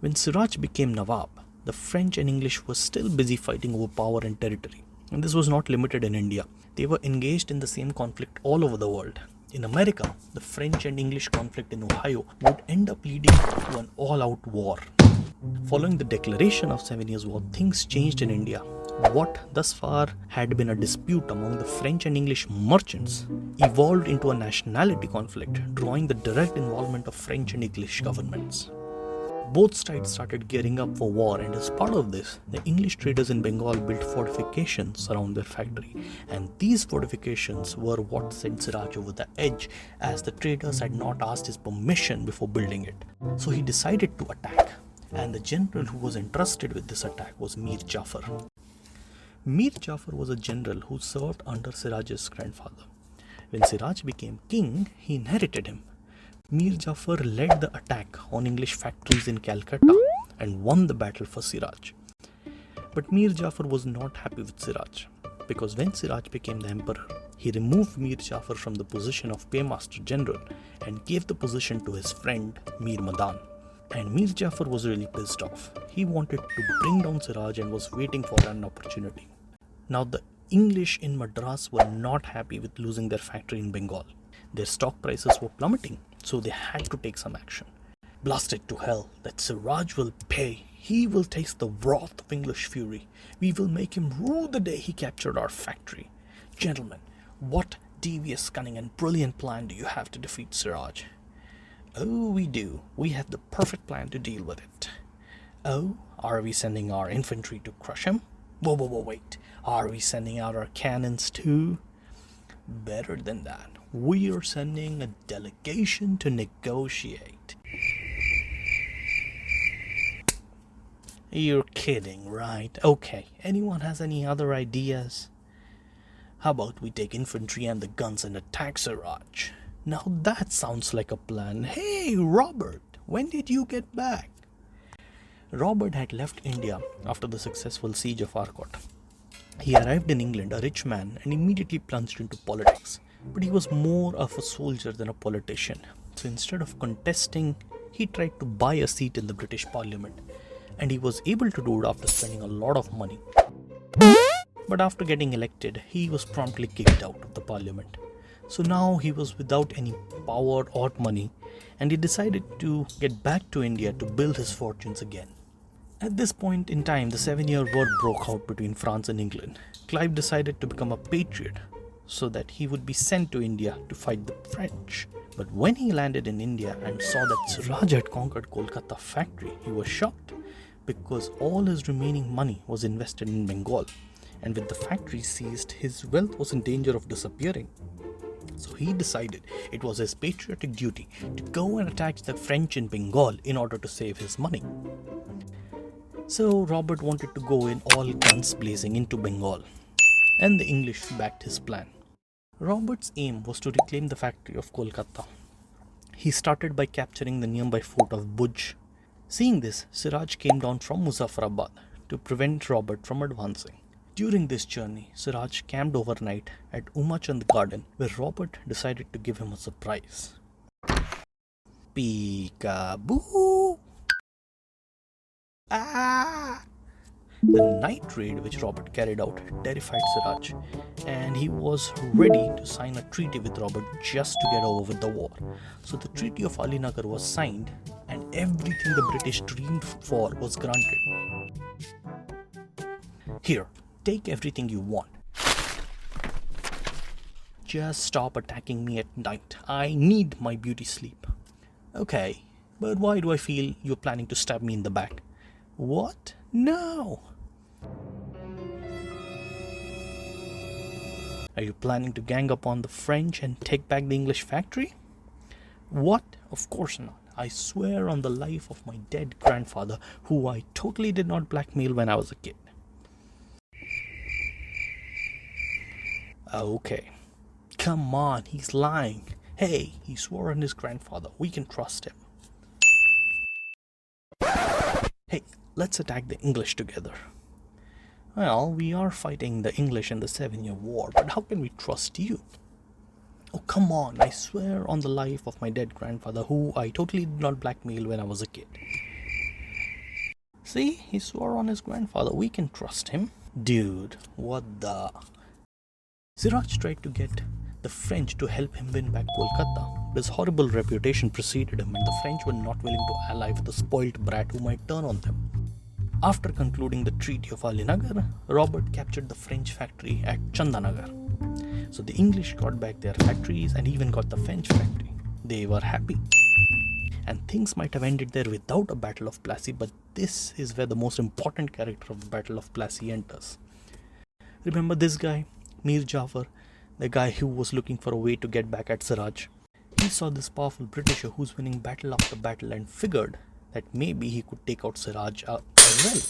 When Siraj became Nawab, the French and English were still busy fighting over power and territory. And this was not limited in India. They were engaged in the same conflict all over the world. In America, the French and English conflict in Ohio would end up leading to an all-out war. Following the declaration of 7 Years' War, things changed in India. What thus far had been a dispute among the French and English merchants evolved into a nationality conflict, drawing the direct involvement of French and English governments. Both sides started gearing up for war, and as part of this, the English traders in Bengal built fortifications around their factory, and these fortifications were what sent Siraj over the edge, as the traders had not asked his permission before building it. So he decided to attack, and the general who was entrusted with this attack was Mir Jafar. Mir Jafar was a general who served under Siraj's grandfather. When Siraj became king, he inherited him. Mir Jafar led the attack on English factories in Calcutta and won the battle for Siraj. But Mir Jafar was not happy with Siraj, because when Siraj became the emperor, he removed Mir Jafar from the position of paymaster general and gave the position to his friend Mir Madan. And Mir Jafar was really pissed off. He wanted to bring down Siraj and was waiting for an opportunity. Now the English in Madras were not happy with losing their factory in Bengal. Their stock prices were plummeting, so they had to take some action. Blast it to hell, that Siraj will pay. He will taste the wrath of English fury. We will make him rue the day he captured our factory. Gentlemen, what devious, cunning and brilliant plan do you have to defeat Siraj? Oh, we do. We have the perfect plan to deal with it. Oh, are we sending our infantry to crush him? Whoa, wait. Are we sending out our cannons too? Better than that. We are sending a delegation to negotiate. You're kidding, right? Okay, anyone has any other ideas? How about we take infantry and the guns and attack Siraj? Now that sounds like a plan. Hey, Robert, when did you get back? Robert had left India after the successful siege of Arcot. He arrived in England a rich man and immediately plunged into politics. But he was more of a soldier than a politician. So instead of contesting, he tried to buy a seat in the British Parliament. And he was able to do it after spending a lot of money. But after getting elected, he was promptly kicked out of the Parliament. So now he was without any power or money, and he decided to get back to India to build his fortunes again. At this point in time, the 7-year war broke out between France and England. Clive decided to become a patriot, so that he would be sent to India to fight the French. But when he landed in India and saw that Siraj had conquered Kolkata factory, he was shocked, because all his remaining money was invested in Bengal, and with the factory seized, his wealth was in danger of disappearing. So he decided it was his patriotic duty to go and attack the French in Bengal in order to save his money. So Robert wanted to go in all guns blazing into Bengal, and the English backed his plan. Robert's aim was to reclaim the factory of Kolkata. He started by capturing the nearby fort of Bhuj. Seeing this, Siraj came down from Muzaffarabad to prevent Robert from advancing. During this journey, Siraj camped overnight at Umachand Garden, where Robert decided to give him a surprise. Peekaboo! Ah! The night raid which Robert carried out terrified Siraj, and he was ready to sign a treaty with Robert just to get over with the war. So the Treaty of Alinagar was signed, and everything the British dreamed for was granted. Here, take everything you want. Just stop attacking me at night. I need my beauty sleep. Okay, but why do I feel you're planning to stab me in the back? What? No! Are you planning to gang up on the French and take back the English factory? What? Of course not. I swear on the life of my dead grandfather, who I totally did not blackmail when I was a kid. Okay. Come on, he's lying. Hey, he swore on his grandfather. We can trust him. Hey, let's attack the English together. Well, we are fighting the English in the 7-year war, but how can we trust you? Oh, come on, I swear on the life of my dead grandfather, who I totally did not blackmail when I was a kid. See, he swore on his grandfather. We can trust him. Dude, what the... Siraj tried to get the French to help him win back Kolkata. His horrible reputation preceded him, and the French were not willing to ally with a spoilt brat who might turn on them. After concluding the Treaty of Alinagar, Robert captured the French factory at Chandanagar. So the English got back their factories and even got the French factory. They were happy. And things might have ended there without a Battle of Plassey, but this is where the most important character of the Battle of Plassey enters. Remember this guy, Mir Jafar, the guy who was looking for a way to get back at Siraj? He saw this powerful Britisher who's winning battle after battle and figured that maybe he could take out Siraj as well.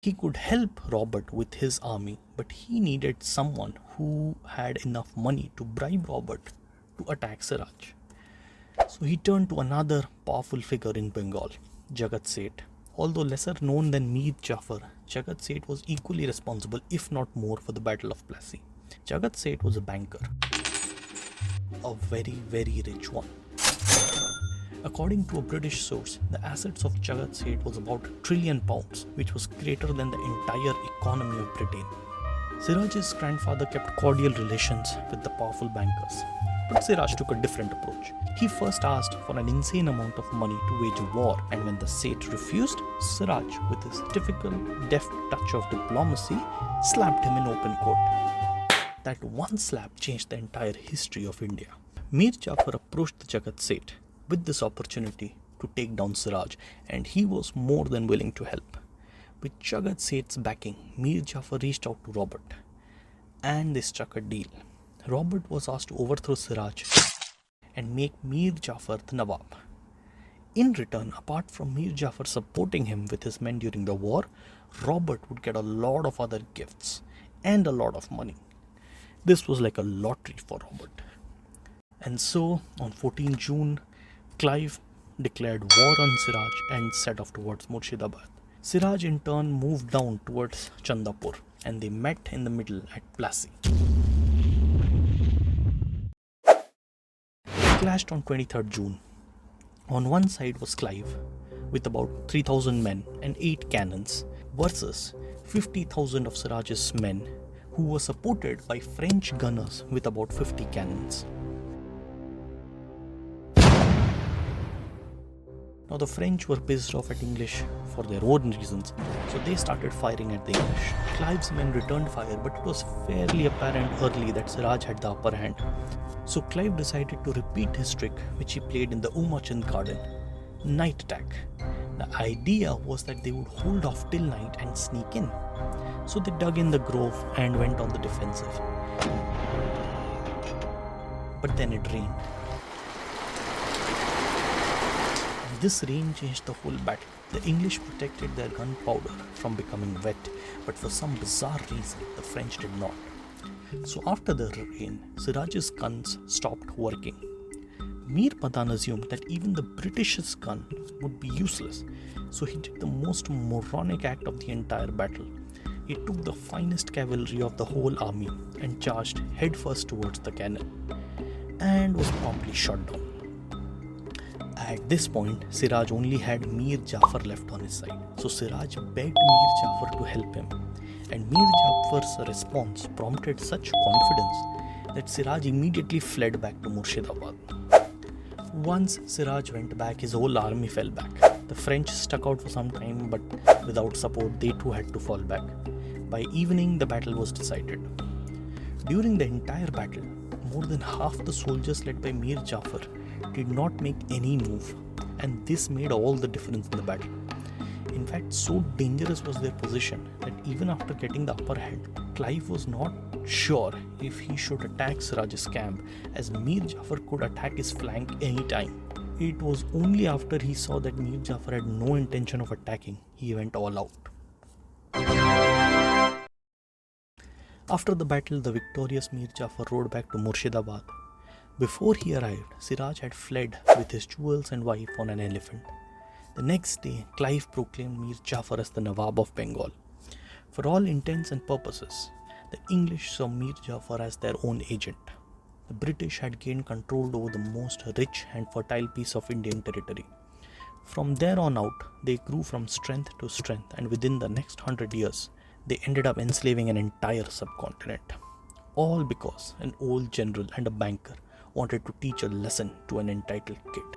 He could help Robert with his army, but he needed someone who had enough money to bribe Robert to attack Siraj. So he turned to another powerful figure in Bengal, Jagat Seth. Although lesser known than Mir Jafar, Jagat Seth was equally responsible, if not more, for the Battle of Plassey. Jagat Seth was a banker, a very, very rich one. According to a British source, the assets of Jagat Seth was about £1 trillion, which was greater than the entire economy of Britain. Siraj's grandfather kept cordial relations with the powerful bankers, but Siraj took a different approach. He first asked for an insane amount of money to wage a war, and when the Seth refused, Siraj, with his typical deft touch of diplomacy, slapped him in open court. That one slap changed the entire history of India. Mir Jafar approached the Jagat Seth with this opportunity to take down Siraj, and he was more than willing to help. With Jagat Seth's backing, Mir Jafar reached out to Robert, and they struck a deal. Robert was asked to overthrow Siraj and make Mir Jafar the Nawab. In return, apart from Mir Jafar supporting him with his men during the war, Robert would get a lot of other gifts and a lot of money. This was like a lottery for Robert. And so, on 14 June, Clive declared war on Siraj and set off towards Murshidabad. Siraj in turn moved down towards Chandapur, and they met in the middle at Plassey. They clashed on 23rd June. On one side was Clive, with about 3,000 men and 8 cannons, versus 50,000 of Siraj's men, who were supported by French gunners with about 50 cannons. Now the French were pissed off at English for their own reasons, so they started firing at the English. Clive's men returned fire, but it was fairly apparent early that Siraj had the upper hand. So Clive decided to repeat his trick, which he played in the Umachand Garden, night attack. The idea was that they would hold off till night and sneak in. So they dug in the grove and went on the defensive. But then it rained. This rain changed the whole battle. The English protected their gunpowder from becoming wet, but for some bizarre reason, the French did not. So after the rain, Siraj's guns stopped working. Mir Padan assumed that even the British's gun would be useless, so he did the most moronic act of the entire battle. He took the finest cavalry of the whole army and charged headfirst towards the cannon, and was promptly shot down. At this point, Siraj only had Mir Jafar left on his side, so Siraj begged Mir Jafar to help him, and Mir Jafar's response prompted such confidence that Siraj immediately fled back to Murshidabad. Once Siraj went back, his whole army fell back. The French stuck out for some time, but without support, they too had to fall back. By evening, the battle was decided. During the entire battle, more than half the soldiers led by Mir Jafar did not make any move, and this made all the difference in the battle. In fact, so dangerous was their position that even after getting the upper hand, Clive was not sure if he should attack Siraj's camp, as Mir Jafar could attack his flank anytime. It was only after he saw that Mir Jafar had no intention of attacking, he went all out. After the battle, the victorious Mir Jafar rode back to Murshidabad. Before he arrived, Siraj had fled with his jewels and wife on an elephant. The next day, Clive proclaimed Mir Jafar as the Nawab of Bengal. For all intents and purposes, the English saw Mir Jafar as their own agent. The British had gained control over the most rich and fertile piece of Indian territory. From there on out, they grew from strength to strength, and within the next 100 years, they ended up enslaving an entire subcontinent. All because an old general and a banker wanted to teach a lesson to an entitled kid.